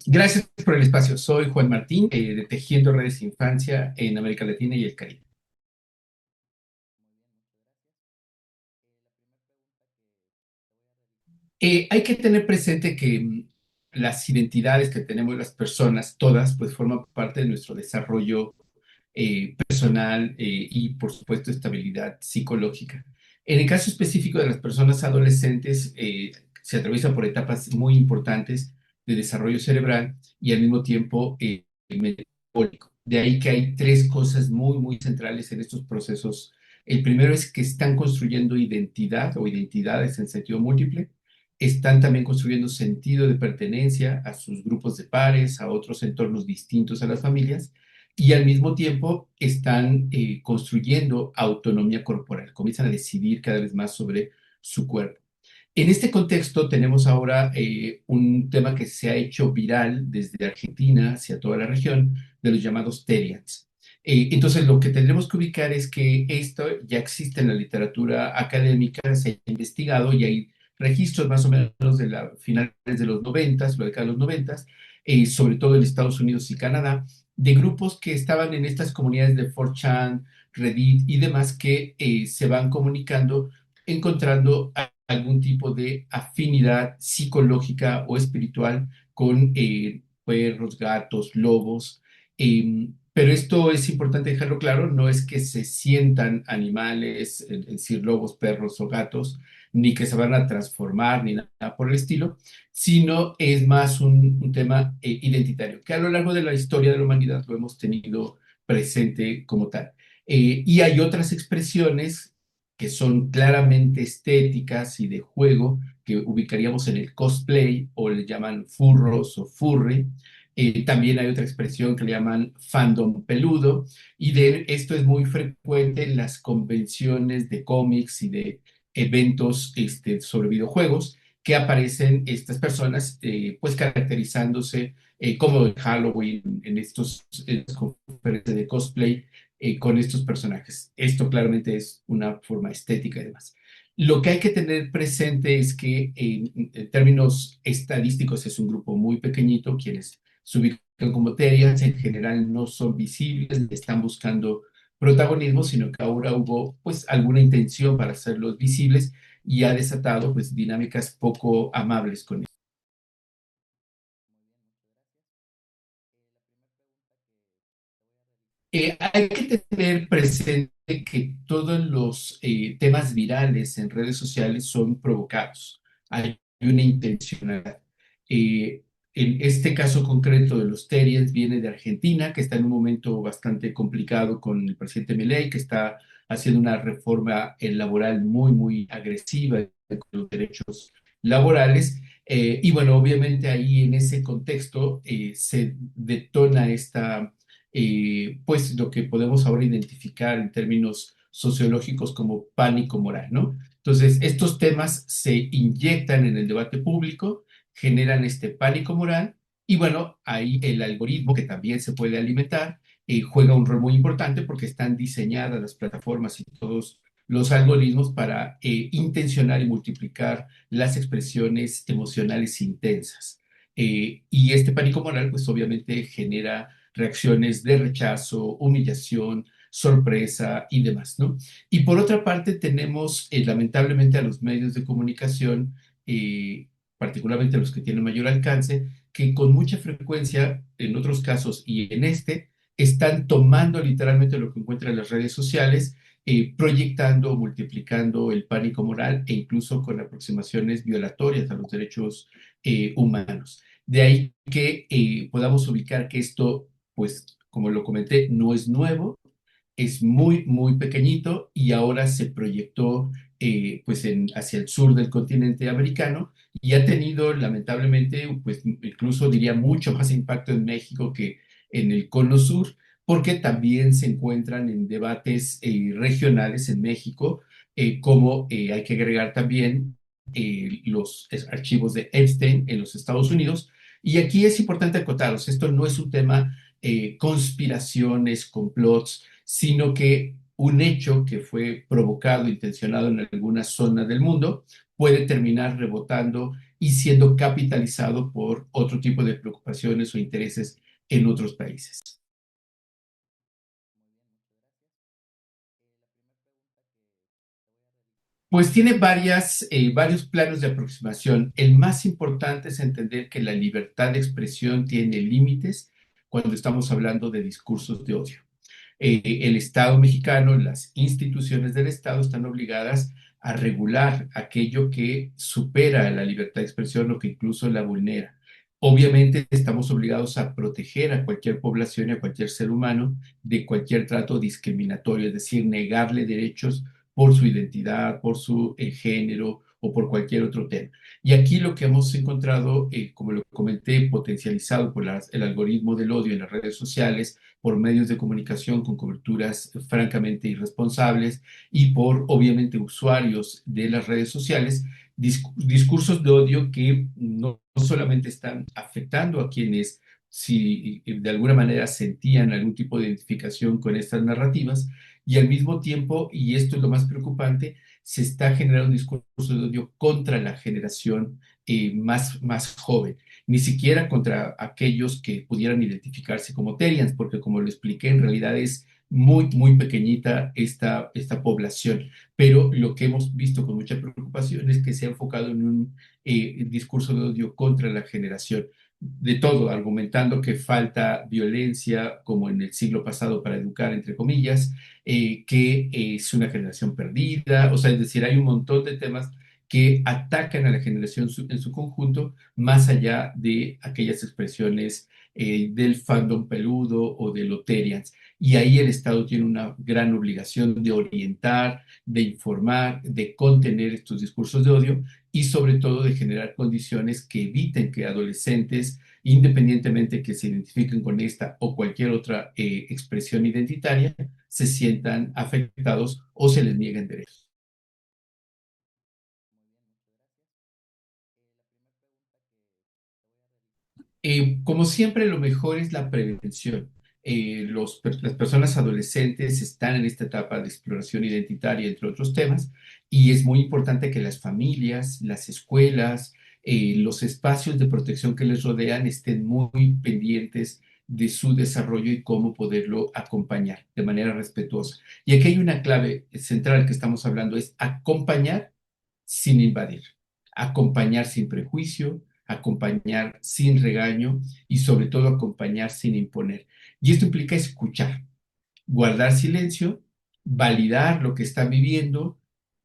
Gracias por el espacio. Soy Juan Martín, de Tejiendo Redes de Infancia en América Latina y el Caribe. Hay que tener presente que las identidades que tenemos las personas, todas, pues forman parte de nuestro desarrollo personal y, por supuesto, estabilidad psicológica. En el caso específico de las personas adolescentes, se atraviesa por etapas muy importantes de desarrollo cerebral y al mismo tiempo metabólico. De ahí que hay tres cosas muy, muy centrales en estos procesos. El primero es que están construyendo identidad o identidades en sentido múltiple. Están también construyendo sentido de pertenencia a sus grupos de pares, a otros entornos distintos a las familias, y al mismo tiempo están construyendo autonomía corporal, comienzan a decidir cada vez más sobre su cuerpo. En este contexto tenemos ahora un tema que se ha hecho viral desde Argentina hacia toda la región, de los llamados Terians. Entonces, lo que tendremos que ubicar es que esto ya existe en la literatura académica, se ha investigado y hay registros más o menos de la finales de los noventas, la década de los noventas, sobre todo en Estados Unidos y Canadá, de grupos que estaban en estas comunidades de 4chan, Reddit y demás que se van comunicando, encontrando algún tipo de afinidad psicológica o espiritual con perros, gatos, lobos. Pero esto es importante dejarlo claro, no es que se sientan animales, es decir, lobos, perros o gatos, ni que se van a transformar, ni nada por el estilo, sino es más un tema identitario, que a lo largo de la historia de la humanidad lo hemos tenido presente como tal. Y hay otras expresiones que son claramente estéticas y de juego, que ubicaríamos en el cosplay o le llaman furros o furry. También hay otra expresión que le llaman fandom peludo, y de esto es muy frecuente en las convenciones de cómics y de eventos sobre videojuegos, que aparecen estas personas pues caracterizándose como en Halloween, en estas conferencias de cosplay con estos personajes. Esto claramente es una forma estética y demás. Lo que hay que tener presente es que en términos estadísticos es un grupo muy pequeñito, quienes se ubican como terias en general no son visibles, están buscando protagonismo, sino que ahora hubo pues alguna intención para hacerlos visibles y ha desatado pues dinámicas poco amables con ellos. Hay que tener presente que todos los temas virales en redes sociales son provocados. Hay una intencionalidad. Eh, en este caso concreto de los Terians viene de Argentina, que está en un momento bastante complicado con el presidente Milei, que está haciendo una reforma laboral muy, muy agresiva con los derechos laborales. Y bueno, obviamente ahí en ese contexto se detona pues lo que podemos ahora identificar en términos sociológicos como pánico moral, ¿no? Entonces, estos temas se inyectan en el debate público, generan este pánico moral y bueno, ahí el algoritmo que también se puede alimentar juega un rol muy importante porque están diseñadas las plataformas y todos los algoritmos para intencionar y multiplicar las expresiones emocionales intensas. Y este pánico moral, pues obviamente genera reacciones de rechazo, humillación, sorpresa y demás, ¿no? Y por otra parte, tenemos lamentablemente a los medios de comunicación, particularmente los que tienen mayor alcance, que con mucha frecuencia, en otros casos y en este, están tomando literalmente lo que encuentran en las redes sociales, proyectando, multiplicando el pánico moral e incluso con aproximaciones violatorias a los derechos humanos. De ahí que podamos ubicar que esto pues como lo comenté, no es nuevo, es muy, muy pequeñito y ahora se proyectó pues hacia el sur del continente americano y ha tenido lamentablemente, pues incluso diría mucho más impacto en México que en el cono sur, porque también se encuentran en debates regionales en México, como hay que agregar también los archivos de Epstein en los Estados Unidos. Y aquí es importante acotaros, esto no es un tema conspiraciones, complots, sino que un hecho que fue provocado, intencionado en alguna zona del mundo, puede terminar rebotando y siendo capitalizado por otro tipo de preocupaciones o intereses en otros países. Pues tiene varios planos de aproximación. El más importante es entender que la libertad de expresión tiene límites cuando estamos hablando de discursos de odio. El Estado mexicano, las instituciones del Estado están obligadas a regular aquello que supera la libertad de expresión o que incluso la vulnera. Obviamente estamos obligados a proteger a cualquier población y a cualquier ser humano de cualquier trato discriminatorio, es decir, negarle derechos por su identidad, por su género o por cualquier otro tema. Y aquí lo que hemos encontrado, como lo comenté, potencializado por el algoritmo del odio en las redes sociales, por medios de comunicación con coberturas francamente irresponsables y por, obviamente, usuarios de las redes sociales, discursos de odio que no solamente están afectando a quienes si de alguna manera sentían algún tipo de identificación con estas narrativas, y al mismo tiempo, y esto es lo más preocupante, se está generando un discurso de odio contra la generación más joven, ni siquiera contra aquellos que pudieran identificarse como Terians, porque como lo expliqué, en realidad es muy pequeñita esta población, pero lo que hemos visto con mucha preocupación es que se ha enfocado en un discurso de odio contra la generación de todo, argumentando que falta violencia, como en el siglo pasado, para educar, entre comillas, que es una generación perdida, o sea, es decir, hay un montón de temas que atacan a la generación en su conjunto, más allá de aquellas expresiones del fandom peludo o de Loterians. Y ahí el Estado tiene una gran obligación de orientar, de informar, de contener estos discursos de odio y sobre todo de generar condiciones que eviten que adolescentes, independientemente que se identifiquen con esta o cualquier otra expresión identitaria, se sientan afectados o se les nieguen derechos. Como siempre, lo mejor es la prevención. Las personas adolescentes están en esta etapa de exploración identitaria, entre otros temas, y es muy importante que las familias, las escuelas, los espacios de protección que les rodean estén muy pendientes de su desarrollo y cómo poderlo acompañar de manera respetuosa. Y aquí hay una clave central que estamos hablando, es acompañar sin invadir, acompañar sin prejuicio, acompañar sin regaño y sobre todo acompañar sin imponer. Y esto implica escuchar, guardar silencio, validar lo que están viviendo.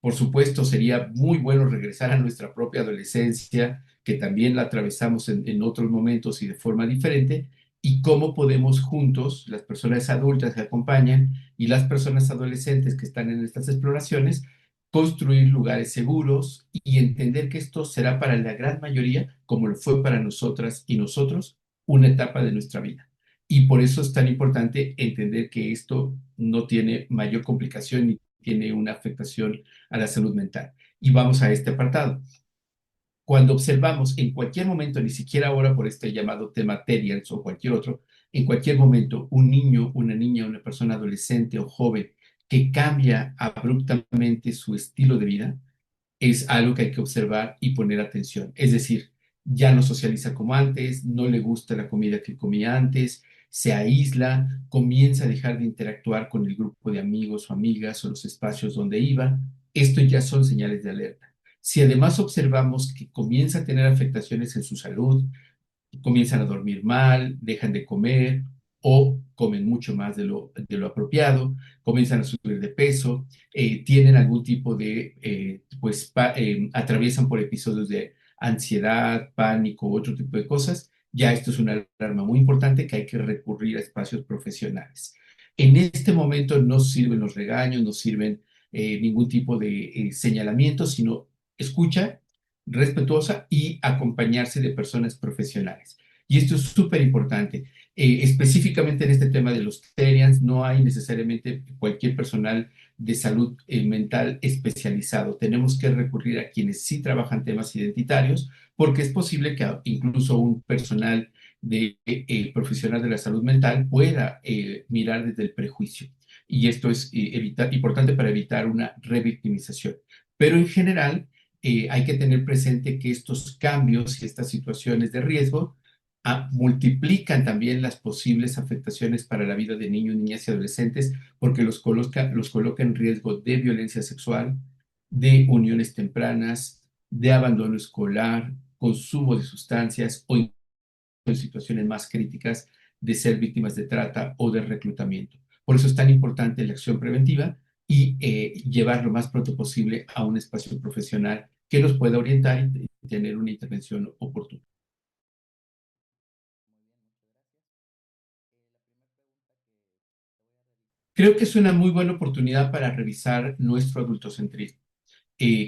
Por supuesto, sería muy bueno regresar a nuestra propia adolescencia, que también la atravesamos en otros momentos y de forma diferente, y cómo podemos juntos, las personas adultas que acompañan y las personas adolescentes que están en estas exploraciones, construir lugares seguros y entender que esto será para la gran mayoría, como lo fue para nosotras y nosotros, una etapa de nuestra vida. Y por eso es tan importante entender que esto no tiene mayor complicación ni tiene una afectación a la salud mental. Y vamos a este apartado. Cuando observamos en cualquier momento, ni siquiera ahora por este llamado tema Terians o cualquier otro, en cualquier momento un niño, una niña, una persona adolescente o joven que cambia abruptamente su estilo de vida, es algo que hay que observar y poner atención. Es decir, ya no socializa como antes, no le gusta la comida que comía antes, se aísla, comienza a dejar de interactuar con el grupo de amigos o amigas o los espacios donde iba. Esto ya son señales de alerta. Si además observamos que comienza a tener afectaciones en su salud, comienzan a dormir mal, dejan de comer o comen mucho más de lo apropiado, comienzan a subir de peso, tienen algún tipo de, atraviesan por episodios de ansiedad, pánico, otro tipo de cosas, ya esto es una alarma muy importante que hay que recurrir a espacios profesionales. En este momento no sirven los regaños, no sirven ningún tipo de señalamiento, sino escucha respetuosa y acompañarse de personas profesionales. Y esto es súper importante. Específicamente en este tema de los Terians, no hay necesariamente cualquier personal de salud mental especializado. Tenemos que recurrir a quienes sí trabajan temas identitarios, porque es posible que incluso un personal profesional de la salud mental pueda mirar desde el prejuicio. Y esto es importante para evitar una revictimización. Pero en general, hay que tener presente que estos cambios y estas situaciones de riesgo multiplican también las posibles afectaciones para la vida de niños, niñas y adolescentes, porque los coloca en riesgo de violencia sexual, de uniones tempranas, de abandono escolar, consumo de sustancias o en situaciones más críticas de ser víctimas de trata o de reclutamiento. Por eso es tan importante la acción preventiva y llevar lo más pronto posible a un espacio profesional que nos pueda orientar y tener una intervención oportuna. Creo que es una muy buena oportunidad para revisar nuestro adultocentrismo.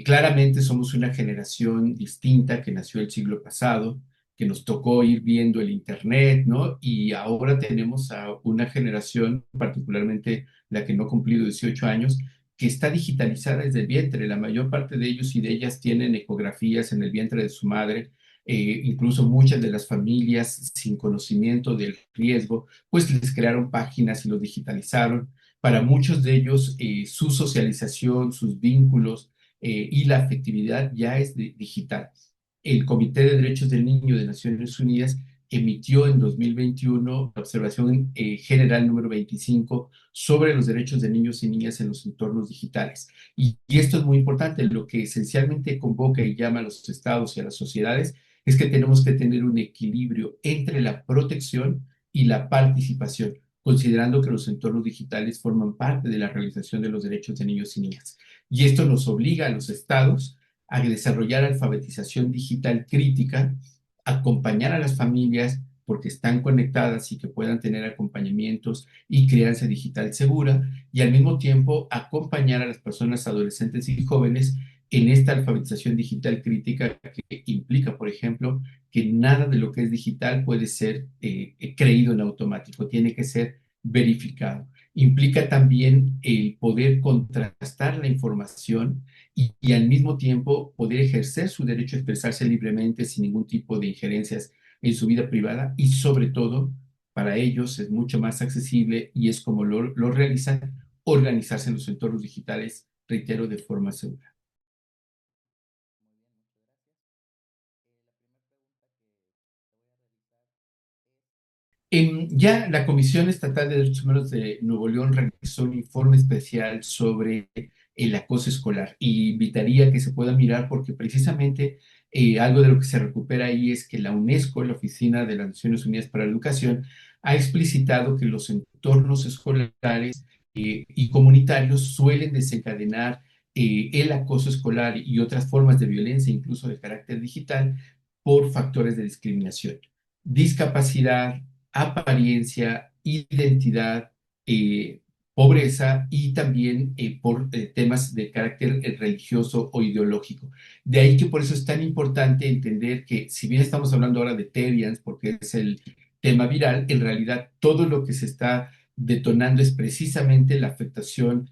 Claramente somos una generación distinta que nació el siglo pasado, que nos tocó ir viendo el Internet, ¿no? Y ahora tenemos a una generación, particularmente la que no ha cumplido 18 años, que está digitalizada desde el vientre. La mayor parte de ellos y de ellas tienen ecografías en el vientre de su madre. Incluso muchas de las familias sin conocimiento del riesgo, pues les crearon páginas y los digitalizaron. Para muchos de ellos, su socialización, sus vínculos, y la afectividad ya es digital. El Comité de Derechos del Niño de Naciones Unidas emitió en 2021 la observación general número 25 sobre los derechos de niños y niñas en los entornos digitales. Y esto es muy importante. Lo que esencialmente convoca y llama a los estados y a las sociedades es que tenemos que tener un equilibrio entre la protección y la participación, considerando que los entornos digitales forman parte de la realización de los derechos de niños y niñas. Y esto nos obliga a los estados a desarrollar alfabetización digital crítica, acompañar a las familias porque están conectadas y que puedan tener acompañamientos y crianza digital segura, y al mismo tiempo acompañar a las personas adolescentes y jóvenes en esta alfabetización digital crítica que implica, por ejemplo, que nada de lo que es digital puede ser creído en automático, tiene que ser verificado. Implica también el poder contrastar la información y al mismo tiempo poder ejercer su derecho a expresarse libremente sin ningún tipo de injerencias en su vida privada, y sobre todo para ellos es mucho más accesible y es como lo realizan organizarse en los entornos digitales, reitero, de forma segura. Ya la Comisión Estatal de Derechos Humanos de Nuevo León realizó un informe especial sobre el acoso escolar, y invitaría a que se pueda mirar porque precisamente algo de lo que se recupera ahí es que la UNESCO, la Oficina de las Naciones Unidas para la Educación, ha explicitado que los entornos escolares y comunitarios suelen desencadenar el acoso escolar y otras formas de violencia, incluso de carácter digital, por factores de discriminación, discapacidad, apariencia, identidad, eh, pobreza y también por temas de carácter religioso o ideológico. De ahí que por eso es tan importante entender que si bien estamos hablando ahora de Terians, porque es el tema viral, en realidad todo lo que se está detonando es precisamente la afectación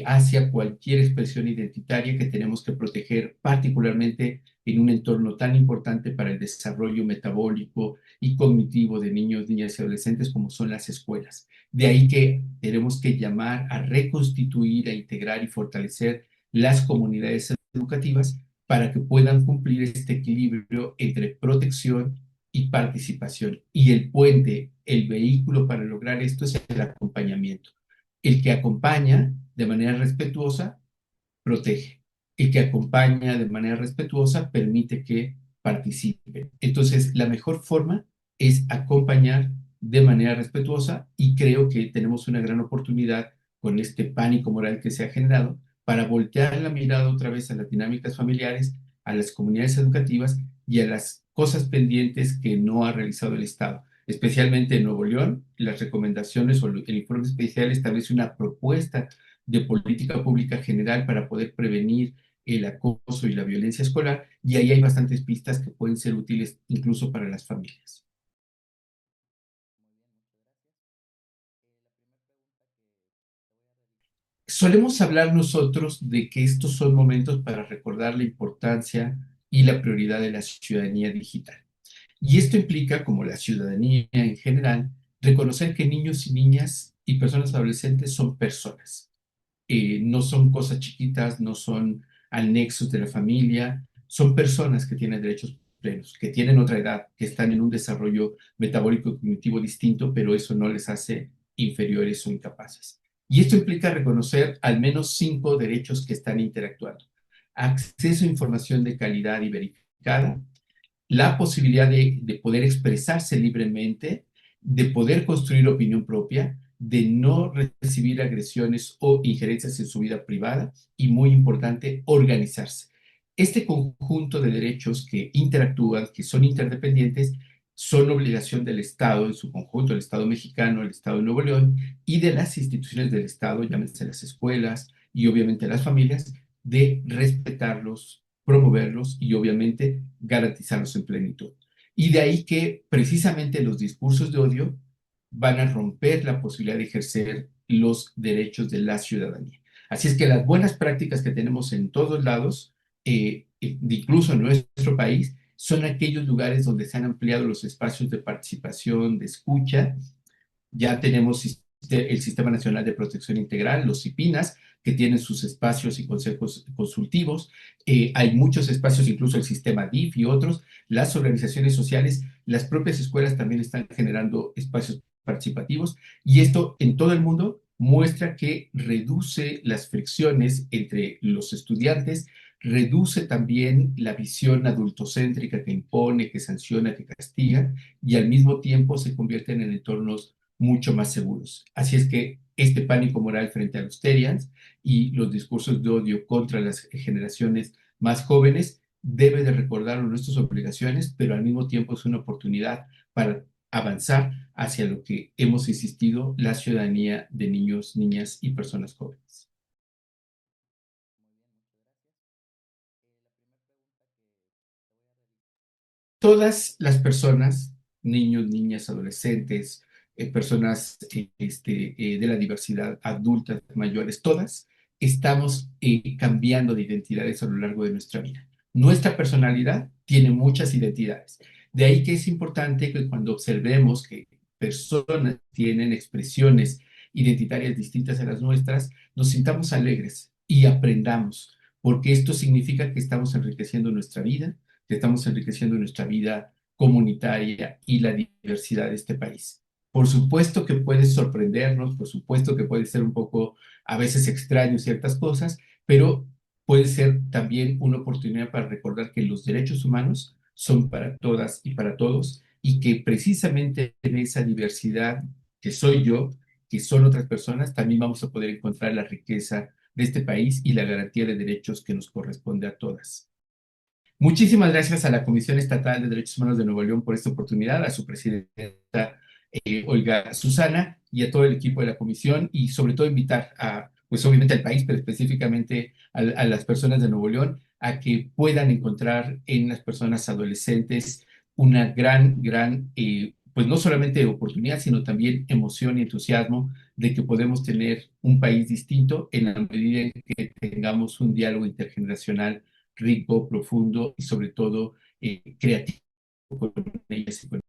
hacia cualquier expresión identitaria que tenemos que proteger, particularmente en un entorno tan importante para el desarrollo metabólico y cognitivo de niños, niñas y adolescentes como son las escuelas. De ahí que tenemos que llamar a reconstituir, a integrar y fortalecer las comunidades educativas para que puedan cumplir este equilibrio entre protección y participación. Y el puente, el vehículo para lograr esto es el acompañamiento. El que acompaña de manera respetuosa protege. El que acompaña de manera respetuosa permite que participen. Entonces, la mejor forma es acompañar de manera respetuosa, y creo que tenemos una gran oportunidad con este pánico moral que se ha generado para voltear la mirada otra vez a las dinámicas familiares, a las comunidades educativas y a las cosas pendientes que no ha realizado el Estado. Especialmente en Nuevo León, las recomendaciones o el informe especial establece una propuesta de política pública general para poder prevenir el acoso y la violencia escolar, y ahí hay bastantes pistas que pueden ser útiles incluso para las familias. Solemos hablar nosotros de que estos son momentos para recordar la importancia y la prioridad de la ciudadanía digital. Y esto implica, como la ciudadanía en general, reconocer que niños y niñas y personas adolescentes son personas. No son cosas chiquitas, no son al nexus de la familia. Son personas que tienen derechos plenos, que tienen otra edad, que están en un desarrollo metabólico y cognitivo distinto, pero eso no les hace inferiores o incapaces. Y esto implica reconocer al menos 5 derechos que están interactuando. Acceso a información de calidad y verificada, la posibilidad de poder expresarse libremente, de poder construir opinión propia, de no recibir agresiones o injerencias en su vida privada y, muy importante, organizarse. Este conjunto de derechos que interactúan, que son interdependientes, son obligación del Estado en su conjunto, el Estado mexicano, el Estado de Nuevo León y de las instituciones del Estado, llámense las escuelas y obviamente las familias, de respetarlos, promoverlos y obviamente garantizarlos en plenitud. Y de ahí que precisamente los discursos de odio van a romper la posibilidad de ejercer los derechos de la ciudadanía. Así es que las buenas prácticas que tenemos en todos lados, incluso en nuestro país, son aquellos lugares donde se han ampliado los espacios de participación, de escucha. Ya tenemos el Sistema Nacional de Protección Integral, los CIPINAS, que tienen sus espacios y consejos consultivos. Hay muchos espacios, incluso el sistema DIF y otros. Las organizaciones sociales, las propias escuelas también están generando espacios participativos y esto en todo el mundo muestra que reduce las fricciones entre los estudiantes, reduce también la visión adultocéntrica que impone, que sanciona, que castiga y al mismo tiempo se convierten en entornos mucho más seguros. Así es que este pánico moral frente a los Terians y los discursos de odio contra las generaciones más jóvenes debe de recordarlo nuestras obligaciones, pero al mismo tiempo es una oportunidad para avanzar hacia lo que hemos insistido, la ciudadanía de niños, niñas y personas jóvenes. Todas las personas, niños, niñas, adolescentes, personas de la diversidad, adultas, mayores, todas estamos cambiando de identidades a lo largo de nuestra vida. Nuestra personalidad tiene muchas identidades. De ahí que es importante que cuando observemos que personas tienen expresiones identitarias distintas a las nuestras, nos sintamos alegres y aprendamos, porque esto significa que estamos enriqueciendo nuestra vida, que estamos enriqueciendo nuestra vida comunitaria y la diversidad de este país. Por supuesto que puede sorprendernos, por supuesto que puede ser un poco a veces extraño ciertas cosas, pero puede ser también una oportunidad para recordar que los derechos humanos son para todas y para todos y que precisamente en esa diversidad que soy yo, que son otras personas, también vamos a poder encontrar la riqueza de este país y la garantía de derechos que nos corresponde a todas. Muchísimas gracias a la Comisión Estatal de Derechos Humanos de Nuevo León por esta oportunidad, a su presidenta Olga Susana y a todo el equipo de la comisión y sobre todo invitar a, pues obviamente al país, pero específicamente a las personas de Nuevo León a que puedan encontrar en las personas adolescentes una gran, pues no solamente oportunidad, sino también emoción y entusiasmo de que podemos tener un país distinto en la medida en que tengamos un diálogo intergeneracional rico, profundo y sobre todo creativo con ellas y con